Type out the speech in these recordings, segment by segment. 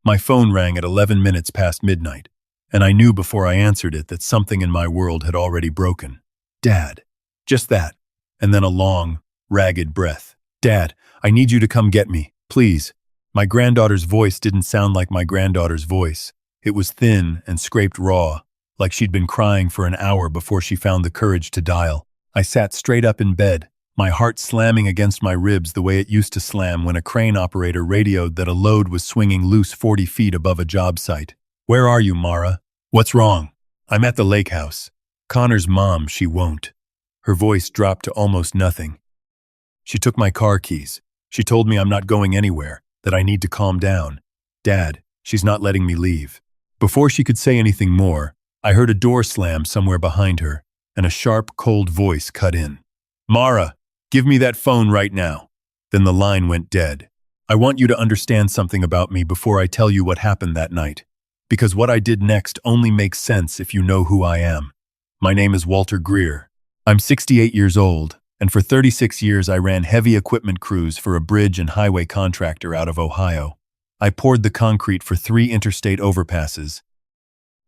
My phone rang at 11 minutes past midnight, and I knew before I answered it that something in my world had already broken. Dad. Just that. And then a long, ragged breath. Dad, I need you to come get me, please. My granddaughter's voice didn't sound like my granddaughter's voice. It was thin and scraped raw, like she'd been crying for an hour before she found the courage to dial. I sat straight up in bed, my heart slamming against my ribs the way it used to slam when a crane operator radioed that a load was swinging loose 40 feet above a job site. Where are you, Mara? What's wrong? I'm at the lake house. Connor's mom, she won't. Her voice dropped to almost nothing. She took my car keys. She told me I'm not going anywhere, that I need to calm down. Dad, she's not letting me leave. Before she could say anything more, I heard a door slam somewhere behind her, and a sharp, cold voice cut in. Mara, give me that phone right now. Then the line went dead. I want you to understand something about me before I tell you what happened that night, because what I did next only makes sense if you know who I am. My name is Walter Greer. I'm 68 years old, and for 36 years I ran heavy equipment crews for a bridge and highway contractor out of Ohio. I poured the concrete for 3 interstate overpasses.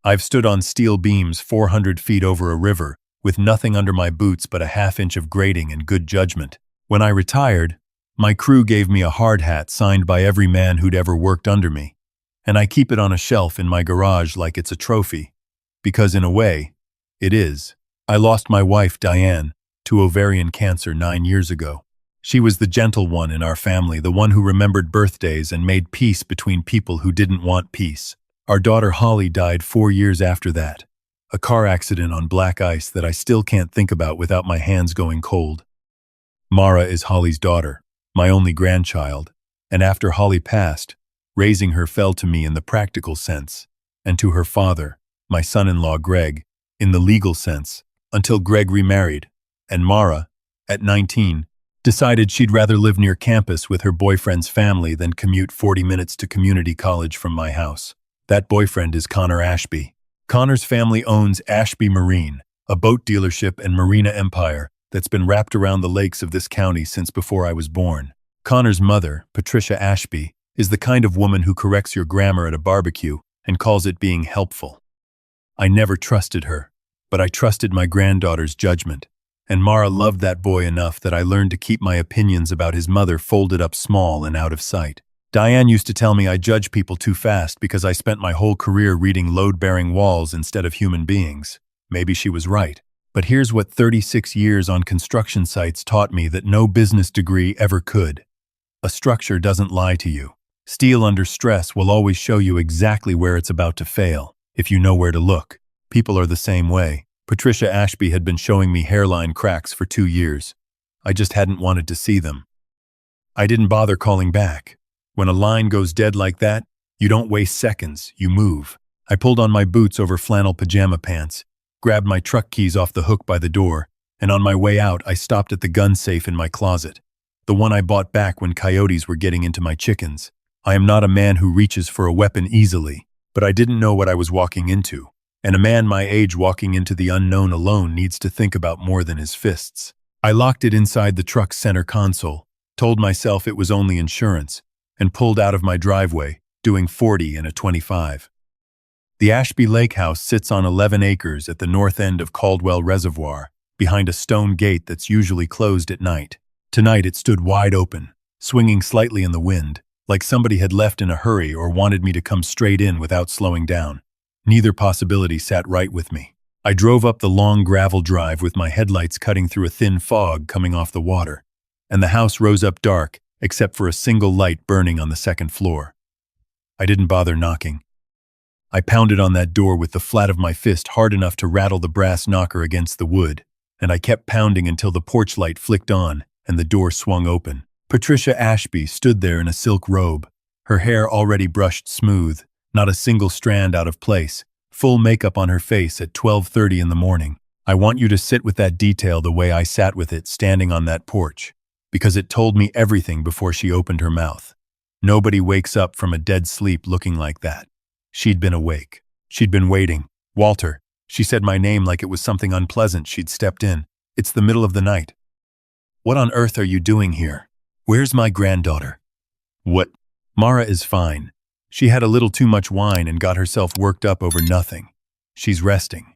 I've stood on steel beams 400 feet over a river, with nothing under my boots but a half-inch of grading and good judgment. When I retired, my crew gave me a hard hat signed by every man who'd ever worked under me, and I keep it on a shelf in my garage like it's a trophy, because in a way, it is. I lost my wife, Diane, to ovarian cancer 9 years ago. She was the gentle one in our family, the one who remembered birthdays and made peace between people who didn't want peace. Our daughter Holly died 4 years after that. A car accident on black ice that I still can't think about without my hands going cold. Mara is Holly's daughter, my only grandchild, and after Holly passed, raising her fell to me in the practical sense, and to her father, my son-in-law Greg, in the legal sense, until Greg remarried, and Mara, at 19, decided she'd rather live near campus with her boyfriend's family than commute 40 minutes to community college from my house. That boyfriend is Connor Ashby. Connor's family owns Ashby Marine, a boat dealership and marina empire that's been wrapped around the lakes of this county since before I was born. Connor's mother, Patricia Ashby, is the kind of woman who corrects your grammar at a barbecue and calls it being helpful. I never trusted her, but I trusted my granddaughter's judgment, and Mara loved that boy enough that I learned to keep my opinions about his mother folded up small and out of sight. Diane used to tell me I judge people too fast because I spent my whole career reading load-bearing walls instead of human beings. Maybe she was right. But here's what 36 years on construction sites taught me that no business degree ever could. A structure doesn't lie to you. Steel under stress will always show you exactly where it's about to fail, if you know where to look. People are the same way. Patricia Ashby had been showing me hairline cracks for 2 years. I just hadn't wanted to see them. I didn't bother calling back. When a line goes dead like that, you don't waste seconds, you move. I pulled on my boots over flannel pajama pants, grabbed my truck keys off the hook by the door, and on my way out I stopped at the gun safe in my closet, the one I bought back when coyotes were getting into my chickens. I am not a man who reaches for a weapon easily, but I didn't know what I was walking into, and a man my age walking into the unknown alone needs to think about more than his fists. I locked it inside the truck's center console, told myself it was only insurance, and pulled out of my driveway, doing 40 in a 25. The Ashby Lake House sits on 11 acres at the north end of Caldwell Reservoir, behind a stone gate that's usually closed at night. Tonight it stood wide open, swinging slightly in the wind, like somebody had left in a hurry or wanted me to come straight in without slowing down. Neither possibility sat right with me. I drove up the long gravel drive with my headlights cutting through a thin fog coming off the water, and the house rose up dark, except for a single light burning on the second floor. I didn't bother knocking. I pounded on that door with the flat of my fist hard enough to rattle the brass knocker against the wood, and I kept pounding until the porch light flicked on and the door swung open. Patricia Ashby stood there in a silk robe, her hair already brushed smooth, not a single strand out of place, full makeup on her face at 12:30 in the morning. I want you to sit with that detail the way I sat with it standing on that porch, because it told me everything before she opened her mouth. Nobody wakes up from a dead sleep looking like that. She'd been awake. She'd been waiting. Walter. She said my name like it was something unpleasant she'd stepped in. It's the middle of the night. What on earth are you doing here? Where's my granddaughter? What? Mara is fine. She had a little too much wine and got herself worked up over nothing. She's resting.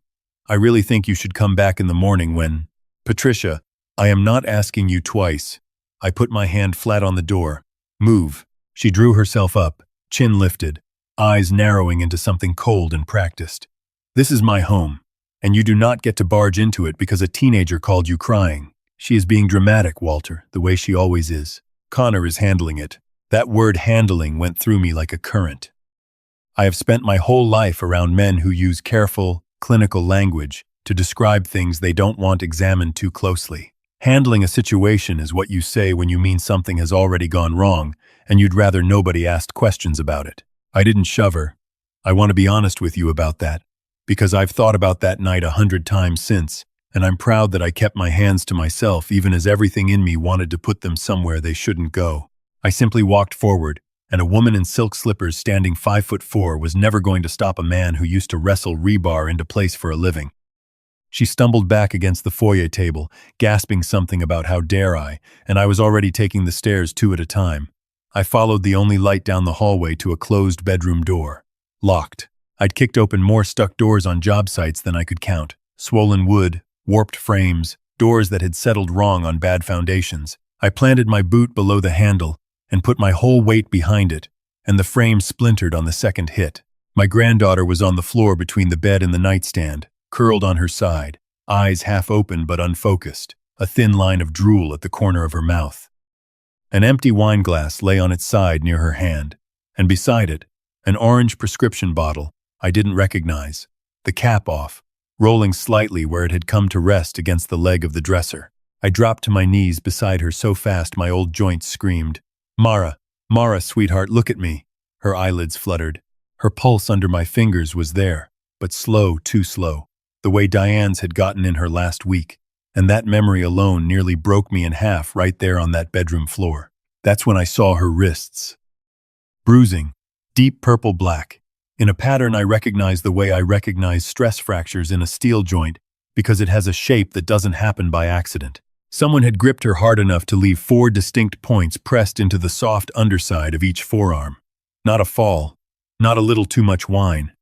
I really think you should come back in the morning when… Patricia, I am not asking you twice. I put my hand flat on the door. Move. She drew herself up, chin lifted, eyes narrowing into something cold and practiced. This is my home, and you do not get to barge into it because a teenager called you crying. She is being dramatic, Walter, the way she always is. Connor is handling it. That word handling went through me like a current. I have spent my whole life around men who use careful, clinical language to describe things they don't want examined too closely. Handling a situation is what you say when you mean something has already gone wrong and you'd rather nobody asked questions about it. I didn't shove her. I want to be honest with you about that, because I've thought about that night 100 times since, and I'm proud that I kept my hands to myself even as everything in me wanted to put them somewhere they shouldn't go. I simply walked forward, and a woman in silk slippers standing 5'4" was never going to stop a man who used to wrestle rebar into place for a living. She stumbled back against the foyer table, gasping something about how dare I, and I was already taking the stairs 2 at a time. I followed the only light down the hallway to a closed bedroom door. Locked. I'd kicked open more stuck doors on job sites than I could count. Swollen wood, warped frames, doors that had settled wrong on bad foundations. I planted my boot below the handle and put my whole weight behind it, and the frame splintered on the second hit. My granddaughter was on the floor between the bed and the nightstand, curled on her side, eyes half open but unfocused, a thin line of drool at the corner of her mouth. An empty wine glass lay on its side near her hand, and beside it, an orange prescription bottle I didn't recognize, the cap off, rolling slightly where it had come to rest against the leg of the dresser. I dropped to my knees beside her so fast my old joints screamed. Mara, sweetheart, look at me. Her eyelids fluttered. Her pulse under my fingers was there, but slow, too slow, the way Diane's had gotten in her last week, and that memory alone nearly broke me in half right there on that bedroom floor. That's when I saw her wrists. Bruising, deep purple-black. In a pattern I recognized the way I recognize stress fractures in a steel joint because it has a shape that doesn't happen by accident. Someone had gripped her hard enough to leave 4 distinct points pressed into the soft underside of each forearm. Not a fall, not a little too much wine.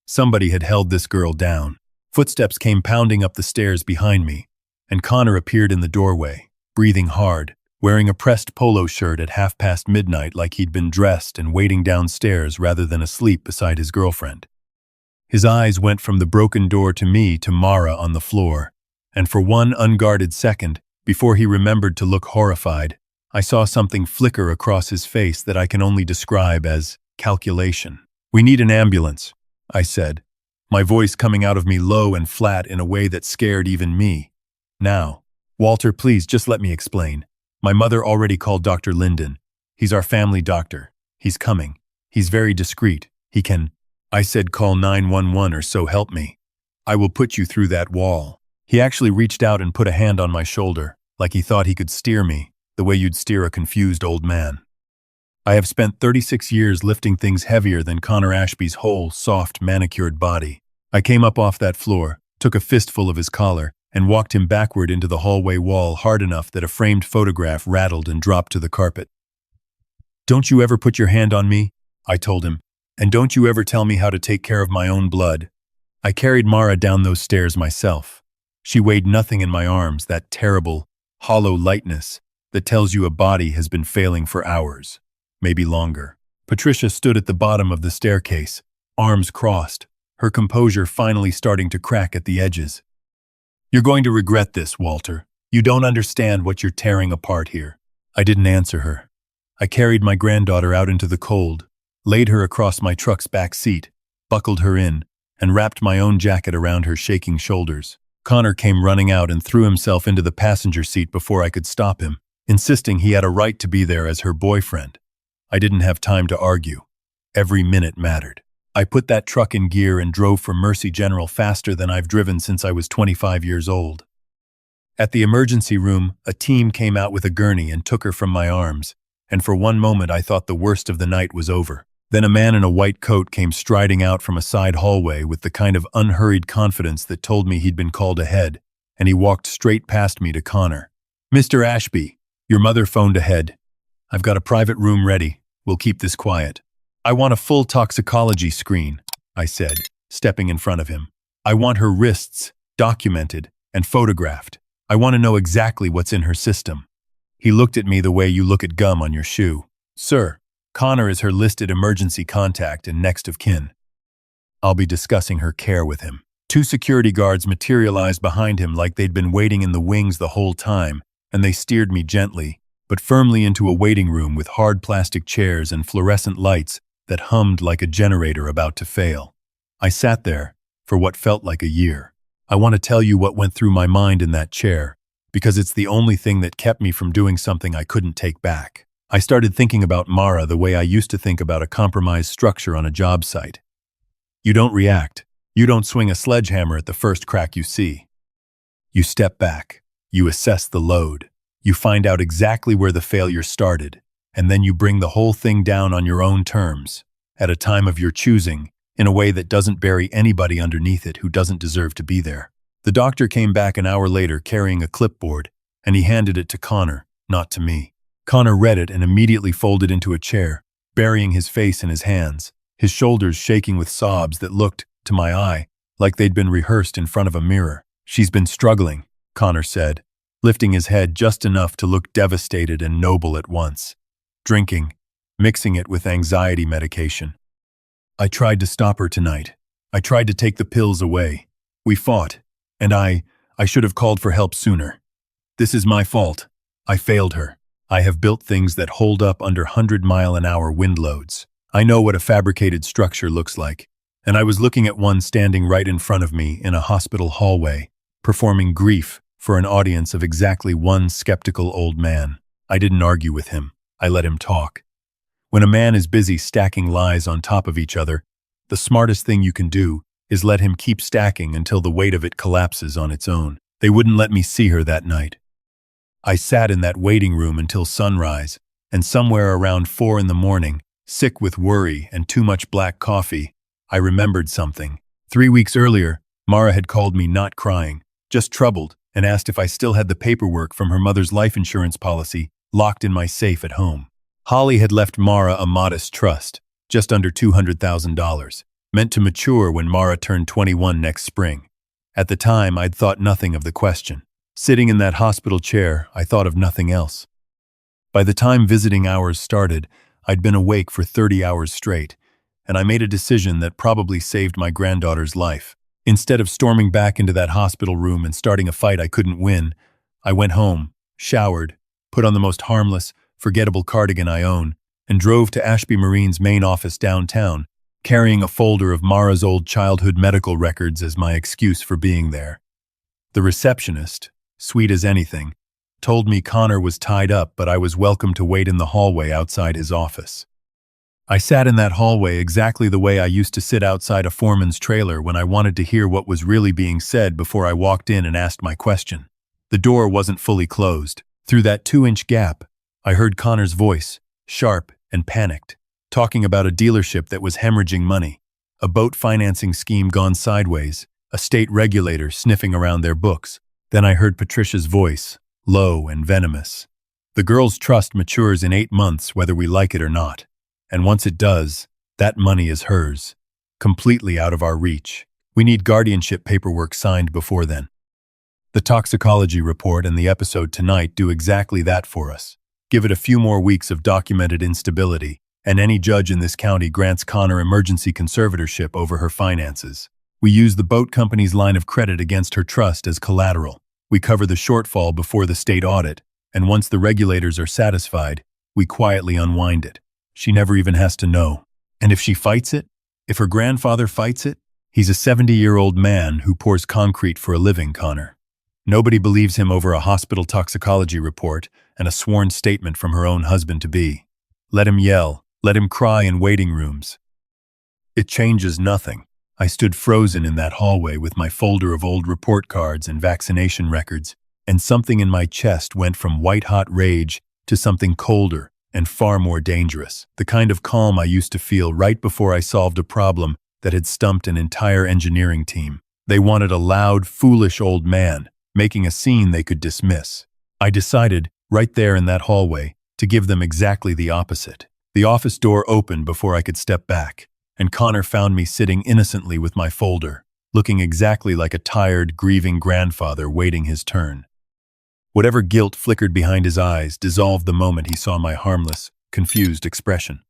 Somebody had held this girl down. Footsteps came pounding up the stairs behind me, and Connor appeared in the doorway, breathing hard, wearing a pressed polo shirt at midnight like he'd been dressed and waiting downstairs rather than asleep beside his girlfriend. His eyes went from the broken door to me to Mara on the floor, and for one unguarded second, before he remembered to look horrified, I saw something flicker across his face that I can only describe as calculation. "We need an ambulance," I said, my voice coming out of me low and flat in a way that scared even me. "Now, Walter, please just let me explain. My mother already called Dr. Linden. He's our family doctor. He's coming. He's very discreet. He can…" I said, "Call 911 or so help me. I will put you through that wall." He actually reached out and put a hand on my shoulder, like he thought he could steer me, the way you'd steer a confused old man. I have spent 36 years lifting things heavier than Connor Ashby's whole, soft, manicured body. I came up off that floor, took a fistful of his collar, and walked him backward into the hallway wall hard enough that a framed photograph rattled and dropped to the carpet. "Don't you ever put your hand on me," I told him, "and don't you ever tell me how to take care of my own blood." I carried Mara down those stairs myself. She weighed nothing in my arms, that terrible, hollow lightness that tells you a body has been failing for hours, maybe longer. Patricia stood at the bottom of the staircase, arms crossed, her composure finally starting to crack at the edges. "You're going to regret this, Walter. You don't understand what you're tearing apart here." I didn't answer her. I carried my granddaughter out into the cold, laid her across my truck's back seat, buckled her in, and wrapped my own jacket around her shaking shoulders. Connor came running out and threw himself into the passenger seat before I could stop him, insisting he had a right to be there as her boyfriend. I didn't have time to argue. Every minute mattered. I put that truck in gear and drove for Mercy General faster than I've driven since I was 25 years old. At the emergency room, a team came out with a gurney and took her from my arms, and for one moment I thought the worst of the night was over. Then a man in a white coat came striding out from a side hallway with the kind of unhurried confidence that told me he'd been called ahead, and he walked straight past me to Connor. "Mr. Ashby, your mother phoned ahead. I've got a private room ready. We'll keep this quiet." I want a full toxicology screen, I said, stepping in front of him. I want her wrists documented and photographed. I want to know exactly what's in her system. He looked at me the way you look at gum on your shoe. Sir, Connor is her listed emergency contact and next of kin. I'll be discussing her care with him. 2 security guards materialized behind him like they'd been waiting in the wings the whole time, and they steered me gently, but firmly into a waiting room with hard plastic chairs and fluorescent lights that hummed like a generator about to fail. I sat there for what felt like a year. I want to tell you what went through my mind in that chair, because it's the only thing that kept me from doing something I couldn't take back. I started thinking about Mara the way I used to think about a compromised structure on a job site. You don't react. You don't swing a sledgehammer at the first crack you see. You step back. You assess the load. You find out exactly where the failure started, and then you bring the whole thing down on your own terms, at a time of your choosing, in a way that doesn't bury anybody underneath it who doesn't deserve to be there. The doctor came back an hour later carrying a clipboard, and he handed it to Connor, not to me. Connor read it and immediately folded into a chair, burying his face in his hands, his shoulders shaking with sobs that looked, to my eye, like they'd been rehearsed in front of a mirror. She's been struggling, Connor said, lifting his head just enough to look devastated and noble at once. Drinking, mixing it with anxiety medication. I tried to stop her tonight. I tried to take the pills away. We fought, and I should have called for help sooner. This is my fault. I failed her. I have built things that hold up under 100-mile-an-hour wind loads. I know what a fabricated structure looks like, and I was looking at one standing right in front of me in a hospital hallway, performing grief for an audience of exactly one skeptical old man. I didn't argue with him. I let him talk. When a man is busy stacking lies on top of each other, the smartest thing you can do is let him keep stacking until the weight of it collapses on its own. They wouldn't let me see her that night. I sat in that waiting room until sunrise, and somewhere around 4 in the morning, sick with worry and too much black coffee, I remembered something. 3 weeks earlier, Mara had called me not crying, just troubled, and asked if I still had the paperwork from her mother's life insurance policy locked in my safe at home. Holly had left Mara a modest trust, just under $200,000, meant to mature when Mara turned 21 next spring. At the time, I'd thought nothing of the question. Sitting in that hospital chair, I thought of nothing else. By the time visiting hours started, I'd been awake for 30 hours straight, and I made a decision that probably saved my granddaughter's life. Instead of storming back into that hospital room and starting a fight I couldn't win, I went home, showered, put on the most harmless, forgettable cardigan I own, and drove to Ashby Marine's main office downtown, carrying a folder of Mara's old childhood medical records as my excuse for being there. The receptionist, sweet as anything, told me Connor was tied up, but I was welcome to wait in the hallway outside his office. I sat in that hallway exactly the way I used to sit outside a foreman's trailer when I wanted to hear what was really being said before I walked in and asked my question. The door wasn't fully closed. Through that 2-inch gap, I heard Connor's voice, sharp and panicked, talking about a dealership that was hemorrhaging money, a boat financing scheme gone sideways, a state regulator sniffing around their books. Then I heard Patricia's voice, low and venomous. The girl's trust matures in 8 months whether we like it or not. And once it does, that money is hers, completely out of our reach. We need guardianship paperwork signed before then. The toxicology report and the episode tonight do exactly that for us. Give it a few more weeks of documented instability, and any judge in this county grants Connor emergency conservatorship over her finances. We use the boat company's line of credit against her trust as collateral. We cover the shortfall before the state audit, and once the regulators are satisfied, we quietly unwind it. She never even has to know. And if she fights it, if her grandfather fights it, he's a 70-year-old man who pours concrete for a living, Connor. Nobody believes him over a hospital toxicology report and a sworn statement from her own husband-to-be. Let him yell, let him cry in waiting rooms. It changes nothing. I stood frozen in that hallway with my folder of old report cards and vaccination records, and something in my chest went from white-hot rage to something colder and far more dangerous, the kind of calm I used to feel right before I solved a problem that had stumped an entire engineering team. They wanted a loud, foolish old man, making a scene they could dismiss. I decided, right there in that hallway, to give them exactly the opposite. The office door opened before I could step back, and Connor found me sitting innocently with my folder, looking exactly like a tired, grieving grandfather waiting his turn. Whatever guilt flickered behind his eyes dissolved the moment he saw my harmless, confused expression.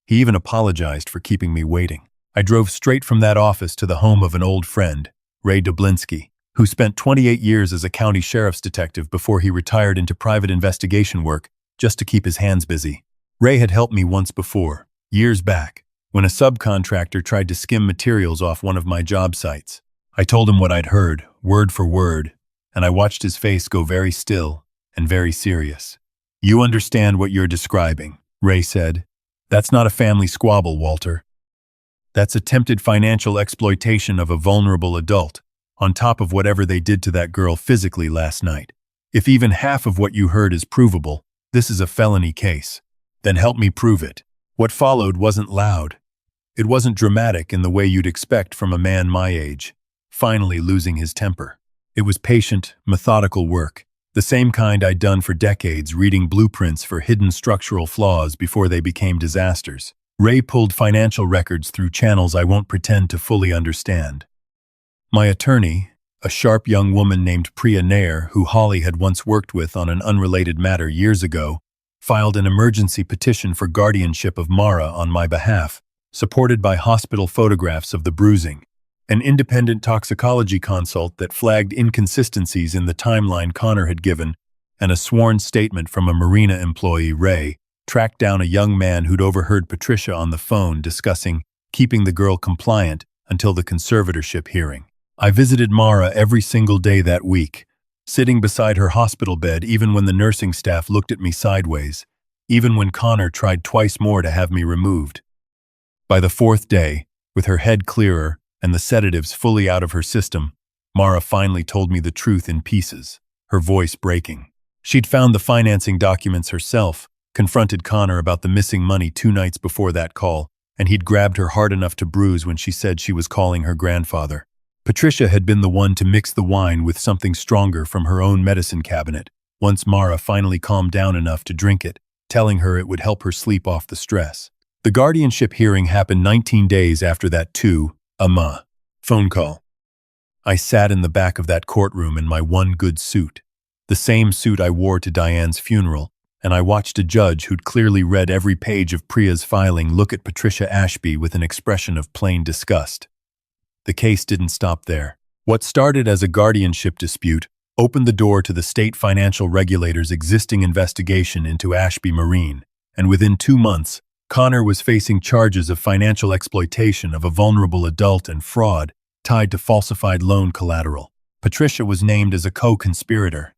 He even apologized for keeping me waiting. I drove straight from that office to the home of an old friend, Ray Dublinsky, who spent 28 years as a county sheriff's detective before he retired into private investigation work just to keep his hands busy. Ray had helped me once before, years back, when a subcontractor tried to skim materials off one of my job sites. I told him what I'd heard, word for word, and I watched his face go very still and very serious. "You understand what you're describing," Ray said. "That's not a family squabble, Walter. That's attempted financial exploitation of a vulnerable adult, on top of whatever they did to that girl physically last night. If even half of what you heard is provable, this is a felony case. Then help me prove it." What followed wasn't loud. It wasn't dramatic in the way you'd expect from a man my age, finally losing his temper. It was patient, methodical work, the same kind I'd done for decades, reading blueprints for hidden structural flaws before they became disasters. Ray pulled financial records through channels I won't pretend to fully understand. My attorney, a sharp young woman named Priya Nair, who Holly had once worked with on an unrelated matter years ago, filed an emergency petition for guardianship of Mara on my behalf, supported by hospital photographs of the bruising. An independent toxicology consult that flagged inconsistencies in the timeline Connor had given, and a sworn statement from a marina employee, Ray, tracked down a young man who'd overheard Patricia on the phone discussing keeping the girl compliant until the conservatorship hearing. I visited Mara every single day that week, sitting beside her hospital bed even when the nursing staff looked at me sideways, even when Connor tried twice more to have me removed. By the fourth day, with her head clearer and the sedatives fully out of her system, Mara finally told me the truth in pieces, her voice breaking. She'd found the financing documents herself, confronted Connor about the missing money 2 nights before that call, and he'd grabbed her hard enough to bruise when she said she was calling her grandfather. Patricia had been the one to mix the wine with something stronger from her own medicine cabinet, once Mara finally calmed down enough to drink it, telling her it would help her sleep off the stress. The guardianship hearing happened 19 days after that phone call. I sat in the back of that courtroom in my one good suit, the same suit I wore to Diane's funeral, and I watched a judge who'd clearly read every page of Priya's filing look at Patricia Ashby with an expression of plain disgust. The case didn't stop there. What started as a guardianship dispute opened the door to the state financial regulator's existing investigation into Ashby Marine, and within 2 months, Connor was facing charges of financial exploitation of a vulnerable adult and fraud tied to falsified loan collateral. Patricia was named as a co-conspirator.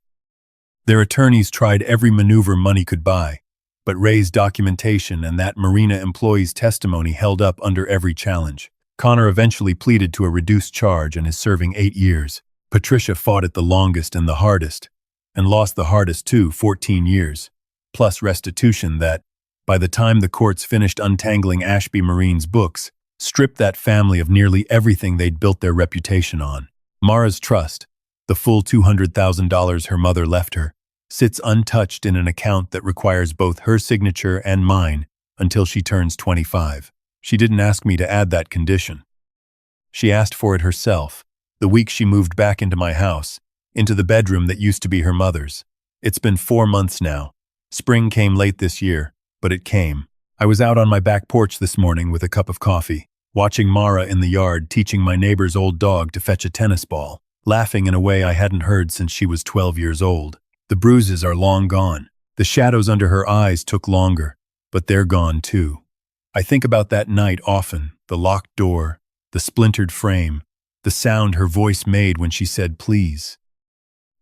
Their attorneys tried every maneuver money could buy, but Ray's documentation and that marina employee's testimony held up under every challenge. Connor eventually pleaded to a reduced charge and is serving 8 years. Patricia fought it the longest and the hardest, and lost the hardest too, 14 years, plus restitution that, by the time the courts finished untangling Ashby Marine's books, stripped that family of nearly everything they'd built their reputation on. Mara's trust, the full $200,000 her mother left her, sits untouched in an account that requires both her signature and mine until she turns 25. She didn't ask me to add that condition. She asked for it herself, the week she moved back into my house, into the bedroom that used to be her mother's. It's been 4 months now. Spring came late this year, but it came. I was out on my back porch this morning with a cup of coffee, watching Mara in the yard teaching my neighbor's old dog to fetch a tennis ball, laughing in a way I hadn't heard since she was 12 years old. The bruises are long gone. The shadows under her eyes took longer, but they're gone too. I think about that night often, the locked door, the splintered frame, the sound her voice made when she said please.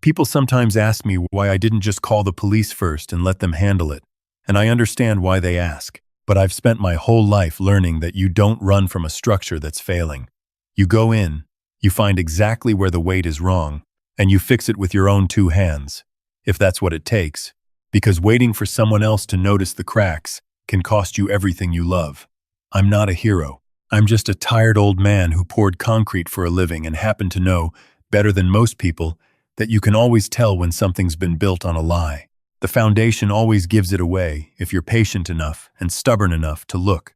People sometimes ask me why I didn't just call the police first and let them handle it, and I understand why they ask, but I've spent my whole life learning that you don't run from a structure that's failing. You go in, you find exactly where the weight is wrong, and you fix it with your own 2 hands, if that's what it takes, because waiting for someone else to notice the cracks can cost you everything you love. I'm not a hero. I'm just a tired old man who poured concrete for a living and happened to know, better than most people, that you can always tell when something's been built on a lie. The foundation always gives it away if you're patient enough and stubborn enough to look.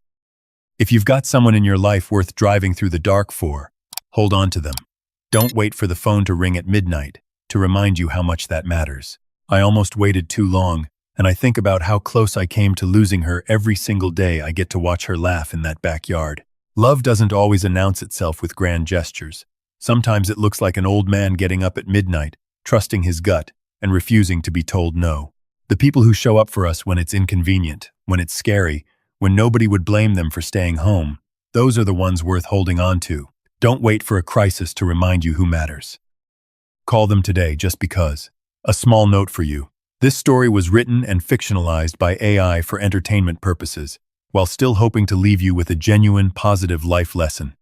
If you've got someone in your life worth driving through the dark for, hold on to them. Don't wait for the phone to ring at midnight to remind you how much that matters. I almost waited too long, and I think about how close I came to losing her every single day I get to watch her laugh in that backyard. Love doesn't always announce itself with grand gestures. Sometimes it looks like an old man getting up at midnight, trusting his gut, and refusing to be told no. The people who show up for us when it's inconvenient, when it's scary, when nobody would blame them for staying home, those are the ones worth holding on to. Don't wait for a crisis to remind you who matters. Call them today just because. A small note for you. This story was written and fictionalized by AI for entertainment purposes, while still hoping to leave you with a genuine, positive life lesson.